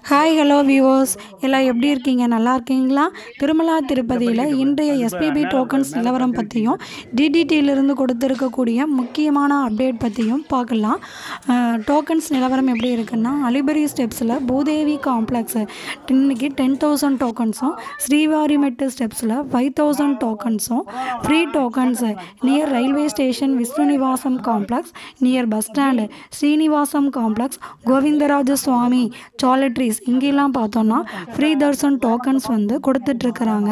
Hi hello viewers எல்லாம் எப்படி இருக்கீங்க? நல்லா இருக்கீங்களா? திருமலா திருப்பதியில் இன்றைய எஸ்பிபி டோக்கன்ஸ் நிலவரம் பற்றியும் டிடிடியிலிருந்து கொடுத்துருக்கக்கூடிய முக்கியமான அப்டேட் பற்றியும் பார்க்கலாம். டோக்கன்ஸ் நிலவரம் எப்படி இருக்குன்னா, அலிபரி ஸ்டெப்ஸில் பூதேவி காம்ப்ளெக்ஸு இன்னைக்கு 10,000 டோக்கன்ஸும், ஸ்ரீவாரிமெட்டு ஸ்டெப்ஸில் 5,000 டோக்கன்ஸும், free tokens near railway station Vishnunivasam complex, near bus stand Srinivasam complex, Govindaraja Swamy toiletries இங்கெல்லாம் பார்த்தோன்னா ஃப்ரீ தர்ஷன் டோக்கன்ஸ் கொடுத்துட்ருக்குறாங்க.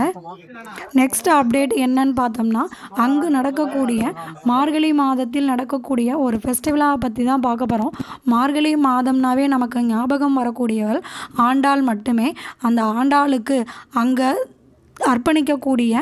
நெக்ஸ்ட் அப்டேட் என்னன்னு பார்த்தோம்னா, அங்கு நடக்கக்கூடிய மார்கழி மாதத்தில் நடக்கக்கூடிய ஒரு ஃபெஸ்டிவலாக பற்றி தான் பார்க்க போகிறோம். மார்கழி மாதம்னாவே நமக்கு ஞாபகம் வரக்கூடியவள் ஆண்டாள் மட்டுமே. அந்த ஆண்டாளுக்கு அங்கே அர்ப்பணிக்கக்கூடிய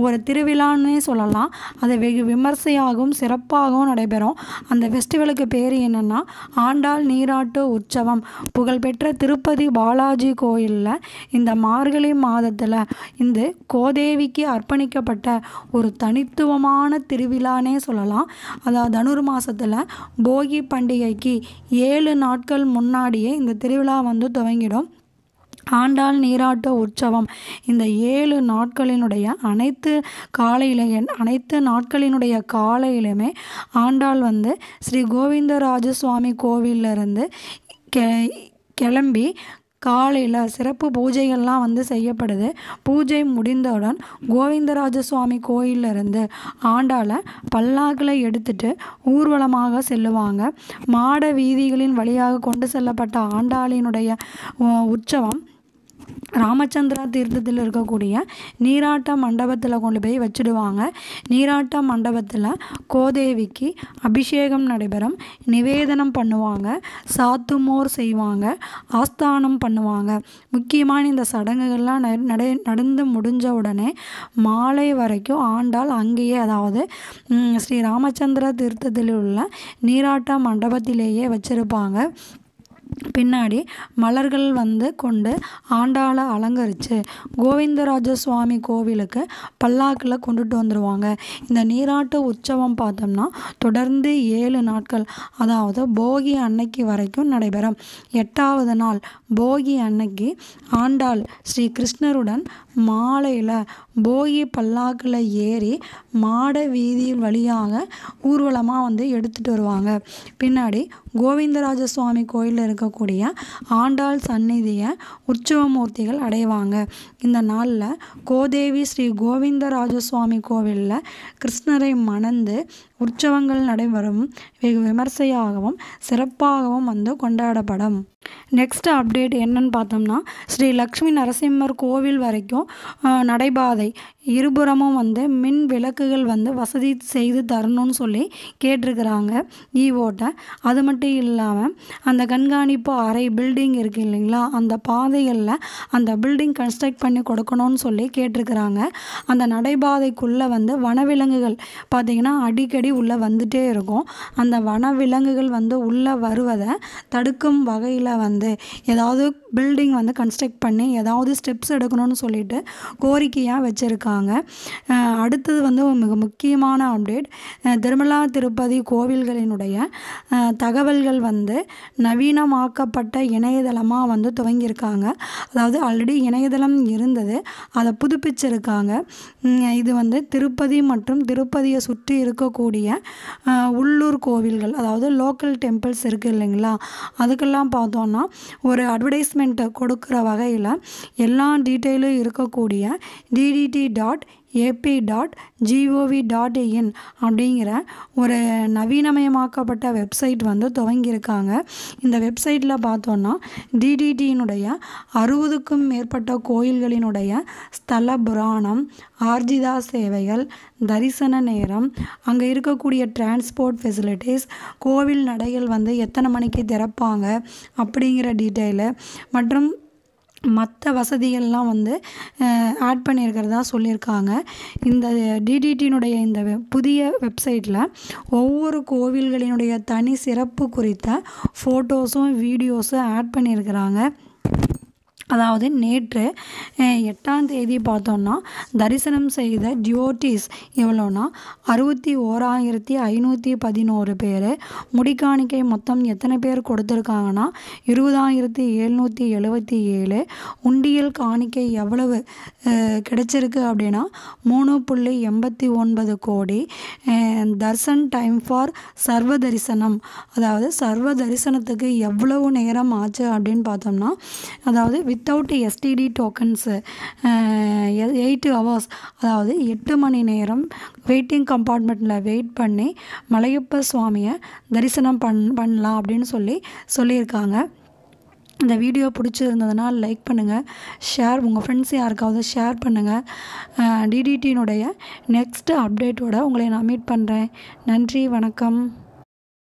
ஒரு திருவிழான்னே சொல்லலாம். அது வெகு விமர்சையாகவும் சிறப்பாகவும் நடைபெறும். அந்த ஃபெஸ்டிவலுக்கு பேர் என்னென்னா ஆண்டாள் நீராட்டு உற்சவம். புகழ்பெற்ற திருப்பதி பாலாஜி கோயிலில் இந்த மார்கழி மாதத்தில் இந்த கோதேவிக்கு அர்ப்பணிக்கப்பட்ட ஒரு தனித்துவமான திருவிழானே சொல்லலாம். அதாவது தனுர் மாதத்தில் போகி பண்டிகைக்கு 7 நாட்கள் முன்னாடியே இந்த திருவிழா துவங்கிடும். ஆண்டாள் நீராட்டு உற்சவம் இந்த 7 நாட்களினுடைய அனைத்து நாட்களினுடைய காலையிலுமே ஆண்டாள் ஸ்ரீ கோவிந்தராஜ சுவாமி கோவிலிருந்து கிளம்பி காலையில் சிறப்பு பூஜைகள்லாம் செய்யப்படுது. பூஜை முடிந்தவுடன் கோவிந்தராஜ சுவாமி கோயிலிருந்து ஆண்டாளை பல்லாக்கில் எடுத்துட்டு ஊர்வலமாக செல்லுவாங்க. மாட வீதிகளின் வழியாக கொண்டு செல்லப்பட்ட ஆண்டாளினுடைய உற்சவம் ராமச்சந்திரா தீர்த்தத்தில் இருக்கக்கூடிய நீராட்ட மண்டபத்தில் கொண்டு போய் வச்சுடுவாங்க. நீராட்ட மண்டபத்தில் கோதேவிக்கு அபிஷேகம் நடைபெறும். நிவேதனம் பண்ணுவாங்க, சாத்துமோர் செய்வாங்க, ஆஸ்தானம் பண்ணுவாங்க. முக்கியமான இந்த சடங்குகள்லாம் நடந்து முடிஞ்ச உடனே மாலை வரைக்கும் ஆண்டாள் அங்கேயே, அதாவது ஸ்ரீ ராமச்சந்திர தீர்த்தத்தில் உள்ள நீராட்ட மண்டபத்திலேயே வச்சுருப்பாங்க. பின்னாடி மலர்கள் கொண்டு ஆண்டாளை அலங்கரித்து கோவிந்தராஜ சுவாமி கோவிலுக்கு பல்லாக்கில் கொண்டுட்டு வந்துடுவாங்க. இந்த நீராட்டு உற்சவம் பார்த்தோம்னா தொடர்ந்து 7 நாட்கள், அதாவது போகி அன்னைக்கு வரைக்கும் நடைபெறும். 8வது நாள் போகி அன்னைக்கு ஆண்டாள் ஸ்ரீ கிருஷ்ணருடன் மாலையில் போகி பல்லாக்கில் ஏறி மாட வீதி வழியாக ஊர்வலமாக எடுத்துகிட்டு வருவாங்க. பின்னாடி கோவிந்தராஜ சுவாமி கோயிலில் இருக்கக்கூடிய ஆண்டாள் சந்நிதியை உற்சவமூர்த்திகள் அடைவாங்க. இந்த நாளில் கோதேவி ஸ்ரீ கோவிந்தராஜ சுவாமி கோவிலில் கிருஷ்ணரை மணந்து உற்சவங்கள் நடைபெறும். வெகு விமர்சையாகவும் சிறப்பாகவும் கொண்டாடப்படும். நெக்ஸ்ட் அப்டேட் என்னன்னு பார்த்தோம்னா, ஸ்ரீ லக்ஷ்மி நரசிம்மர் கோவில் வரைக்கும் நடைபாதை இருபுறமும் மின் விளக்குகள் வசதி செய்து தரணும்னு சொல்லி கேட்டிருக்கிறாங்க ஈவோட்ட. அது மட்டும் இல்லாமல் அந்த கண்காணிப்பு அறை பில்டிங் இருக்குது இல்லைங்களா, அந்த பாதைகளில் அந்த பில்டிங் கன்ஸ்ட்ரக்ட் பண்ணி கொடுக்கணும்னு சொல்லி கேட்டிருக்கிறாங்க. அந்த நடைபாதைக்குள்ளே வனவிலங்குகள் பார்த்திங்கன்னா அடிக்கடி உள்ளே வந்துட்டே இருக்கும். அந்த வனவிலங்குகள் உள்ளே வருவதை தடுக்கும் வகையில் ஏதாவது பில்டிங் கன்ஸ்ட்ரக்ட் பண்ணி ஏதாவது ஸ்டெப்ஸ் எடுக்கணும்னு சொல்லிட்டு கோரிக்கையாக வச்சுருக்காங்க. அடுத்தது மிக முக்கியமான அப்டேட், திருமலா திருப்பதி கோவில்களினுடைய தகவல்கள் நவீனமாக்கப்பட்ட இணையதளமாக துவங்கியிருக்காங்க. அதாவது ஆல்ரெடி இணையதளம் இருந்தது, அதை புதுப்பிச்சிருக்காங்க. இது திருப்பதி மற்றும் திருப்பதியை சுற்றி இருக்கக்கூடிய உள்ளூர் கோவில்கள், அதாவது லோக்கல் டெம்பிள்ஸ் இருக்குது இல்லைங்களா, அதுக்கெல்லாம் பார்த்தோன்னா ஒரு அட்வர்டைஸ்மெண்ட்டை கொடுக்குற வகையில் எல்லா டீட்டெயிலும் இருக்கக்கூடிய ddt.ap.gov.in அப்படிங்கிற ஒரு நவீனமயமாக்கப்பட்ட வெப்சைட் துவங்கியிருக்காங்க. இந்த வெப்சைட்டில் பார்த்தோன்னா டிடிடியினுடைய 60க்கும் மேற்பட்ட கோயில்களினுடைய ஸ்தல புராணம், ஆர்ஜிதா சேவைகள், தரிசன நேரம், அங்கே இருக்கக்கூடிய டிரான்ஸ்போர்ட் ஃபெசிலிட்டிஸ், கோவில் நடைகள் எத்தனை மணிக்கு திறப்பாங்க அப்படிங்கிற டீட்டெயிலு மற்றும் மற்ற வசதிகள்லாம் ஆட் பண்ணியிருக்கிறதா சொல்லியிருக்காங்க. இந்த டிடிடியினுடைய இந்த புதிய வெப்சைட்டில் ஒவ்வொரு கோவில்களினுடைய தனி சிறப்பு குறித்த ஃபோட்டோஸும் வீடியோஸும் ஆட் பண்ணியிருக்கிறாங்க. அதாவது நேற்று 8ஆம் தேதி பார்த்தோம்னா தரிசனம் செய்த டிவோட்டீஸ் எவ்வளோனா 61,511 பேர். முடிக்காணிக்கை மொத்தம் எத்தனை பேர் கொடுத்துருக்காங்கன்னா 20,777. உண்டியல் காணிக்கை எவ்வளவு கிடைச்சிருக்கு அப்படின்னா 3.89 கோடி. தர்சன் டைம் ஃபார் சர்வ தரிசனம், அதாவது சர்வ தரிசனத்துக்கு எவ்வளவு நேரம் ஆச்சு அப்படின்னு பார்த்தோம்னா, அதாவது வித்தவுட் எஸ்டிடி டோக்கன்ஸு 8 ஹவர்ஸ், அதாவது 8 மணி நேரம் வெயிட்டிங் கம்பார்ட்மெண்ட்டில் வெயிட் பண்ணி மலையப்ப சுவாமியை தரிசனம் பண்ணலாம் அப்படின்னு சொல்லியிருக்காங்க. இந்த வீடியோ பிடிச்சிருந்ததுன்னா லைக் பண்ணுங்கள், உங்கள் ஃப்ரெண்ட்ஸ் யாருக்காவது ஷேர் பண்ணுங்கள். டிடிடியினுடைய நெக்ஸ்ட் அப்டேட்டோட உங்களை நான் மீட் பண்ணுறேன். நன்றி, வணக்கம்.